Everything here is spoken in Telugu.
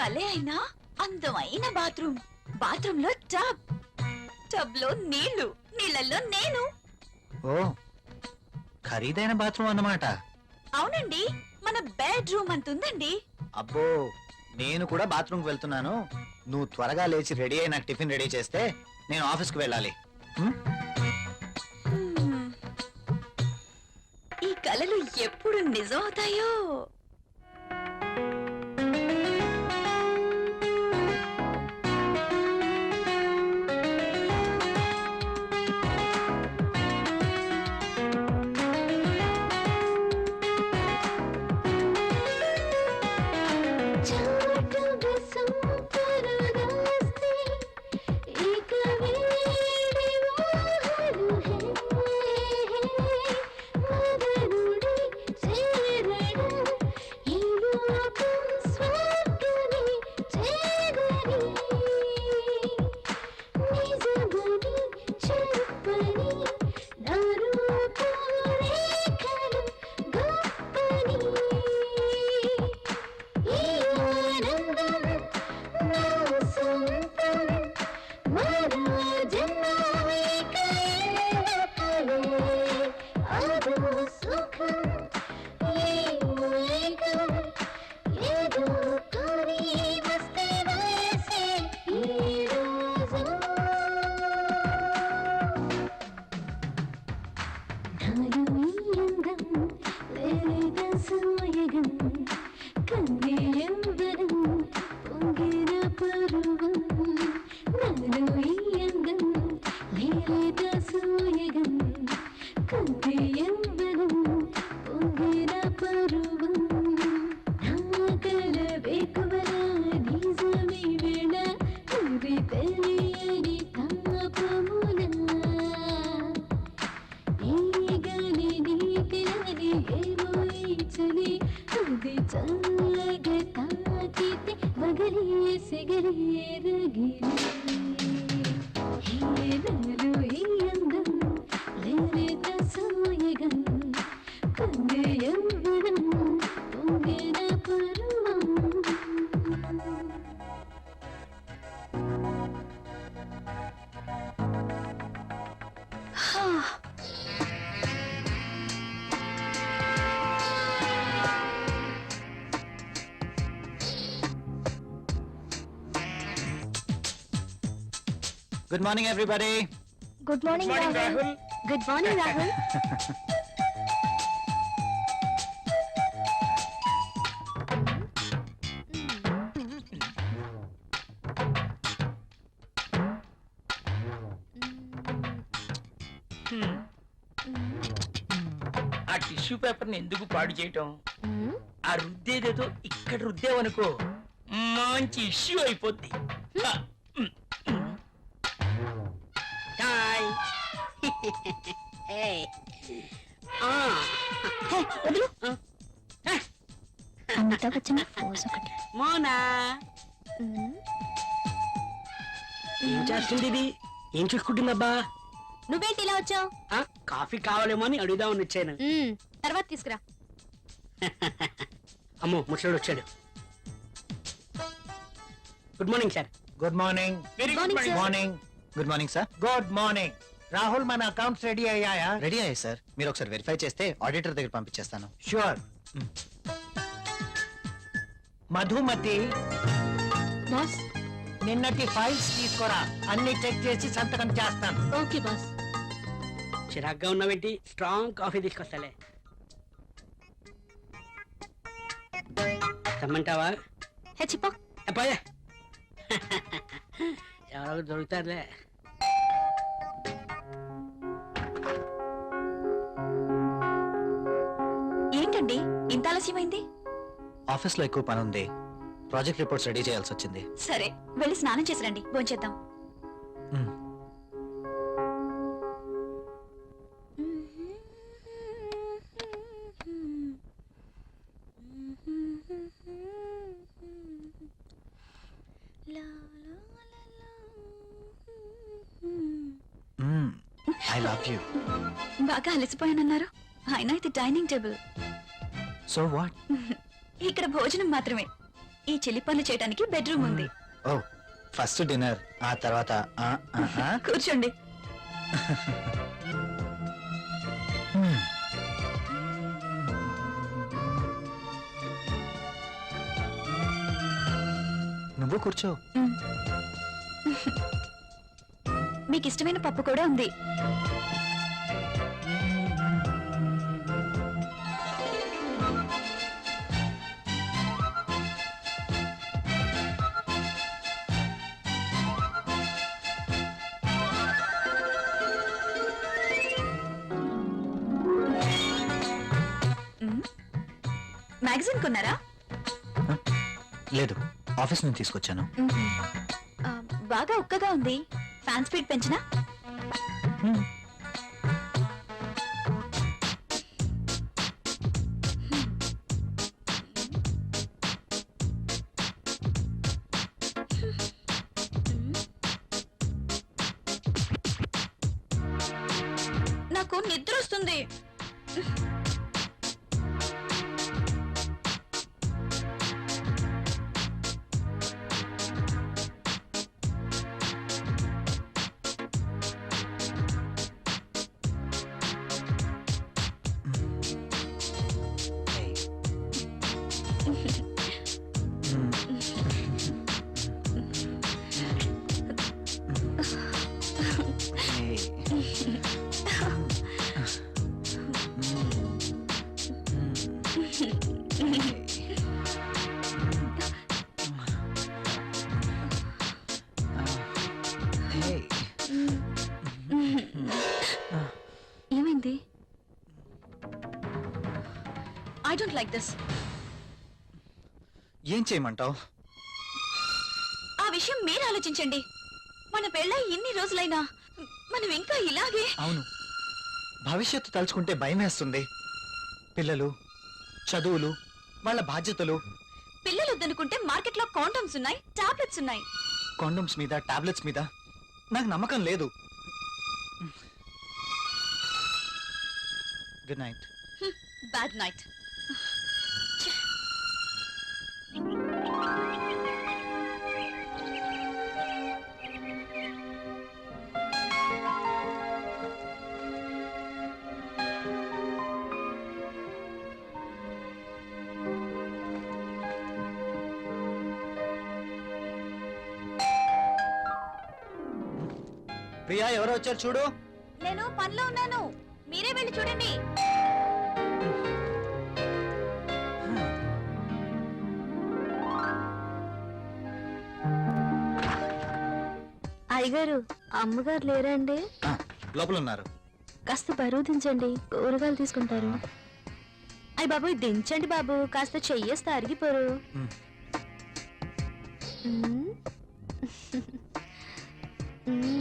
భలే అయినా అందమైన బాత్రూమ్. బాత్రూమ్ లో టబ్ లో నీళ్లు, నీళ్ళల్లో నేను. ఓ, ఖరీదైన బాత్రూమ్ అన్నమాట. అవునండి, మన బెడ్రూమ్ అంతుందండి. అబ్బో, నేను కూడా బాత్రూమ్ కి వెళ్తున్నాను. నువ్వు త్వరగా లేచి రెడీ అయి నాకు టిఫిన్ రెడీ చేస్తే నేను ఆఫీస్ కి వెళ్ళాలి. ఈ కలలు ఎప్పుడు నిజం అవుతాయో. Good morning everybody. Good morning Rahul. Good morning Rahul. ఆ టిష్యూ పేపర్ ని ఎందుకు పాడు చేయటం? ఆ రుద్దేదేదో ఇక్కడ రుద్దేవనుకో మంచి ఇష్యూ అయిపోద్ది. మోనా ఏం చేస్తుంది ఇది? ఏం చూసుకుంటుందబ్బా? నువ్వేంటి ఇలా వచ్చావు? కాఫీ కావాలేమో అని అడుగుదామని వచ్చాను. తర్వాత తీసుకురా. అమ్మో, ముసడు వచ్చాడు. Good morning sir. Good morning. Very good morning. Morning. Good morning sir. Good morning. Rahul, మన అకౌంట్స్ రెడీ అయ్యాయా? రెడీ అయ్యాయి సార్. మీరు ఒకసారి వెరిఫై చేస్తే ఆడిటర్ దగ్గర పంపించేస్తాను. షూర్. మధుమతి, బాస్. నిన్నటి ఫైల్స్ తీసుకురా. అన్ని చెక్ చేసి సంతకం చేస్తాను. Okay boss. చిరాగ్గా ఉన్నావేంటి? Strong coffee తీసుకొస్తాలే. తెమ్మంటావా? చెప్పా. పోయా, ఎవరో దొరుకుతారులే. ఏంటండి ఇంత ఆలస్యమైంది? ఆఫీస్ లో ఎక్కువ పని ఉంది. ప్రాజెక్ట్ రిపోర్ట్స్ రెడీ చేయాల్సి వచ్చింది. సరే, వెళ్ళి స్నానం చేసి రండి, భోంచేద్దాం. I love you. బాగా అలసిపోయానన్నారు. అయినా ఇది డైనింగ్ టేబుల్. So what? ఇక్కడ భోజనం మాత్రమే. ఈ చిలి పనులు చేయడానికి బెడ్రూమ్ ఉంది. ఓ ఫస్ట్ డిన్నర్ ఆ తర్వాత కూర్చోండి. నువ్వు కూర్చో. మీకు ఇష్టమైన పప్పు కూడా ఉంది. మ్యాగజైన్ కొన్నారా? లేదు, ఆఫీస్ నుంచి తీసుకొచ్చాను. ఆ, బాగా ఉక్కగా ఉంది. ఫ్యాన్ స్పీడ్ పెంచినా? నాకు నిద్ర వస్తుంది. ఏమైంది? I don't like this. ఏం చేయమంటావు? ఆ విషయం మీరు ఆలోచించండి. మన పెళ్ళై ఇన్ని రోజులైనా మనం ఇంకా ఇలాగే. అవును, భవిష్యత్తు తలుచుకుంటే భయం వేస్తుంది. పిల్లలు, చదువులు, వాళ్ళ బాధ్యతలు. పిల్లలు వద్దనుకుంటే మార్కెట్లో కాండమ్స్ ఉన్నాయి, టాబ్లెట్స్ ఉన్నాయి. కాండమ్స్ మీద, టాబ్లెట్స్ మీద నాకు నమ్మకం లేదు. Good night. Bad night. Priya, ఎవరో వచ్చారు చూడు. నేను పనిలో ఉన్నాను, మీరే వెళ్ళి చూడండి. అయ్యగారు, అమ్మగారు లేరండి? లోపల ఉన్నారు. కాస్త బరువు దించండి, కూరగాయలు తీసుకుంటారు. అయ్య బాబు, దించండి బాబు, కాస్త చెయ్యేస్తే అరిగిపోరు. మ్మ్. మ్మ్.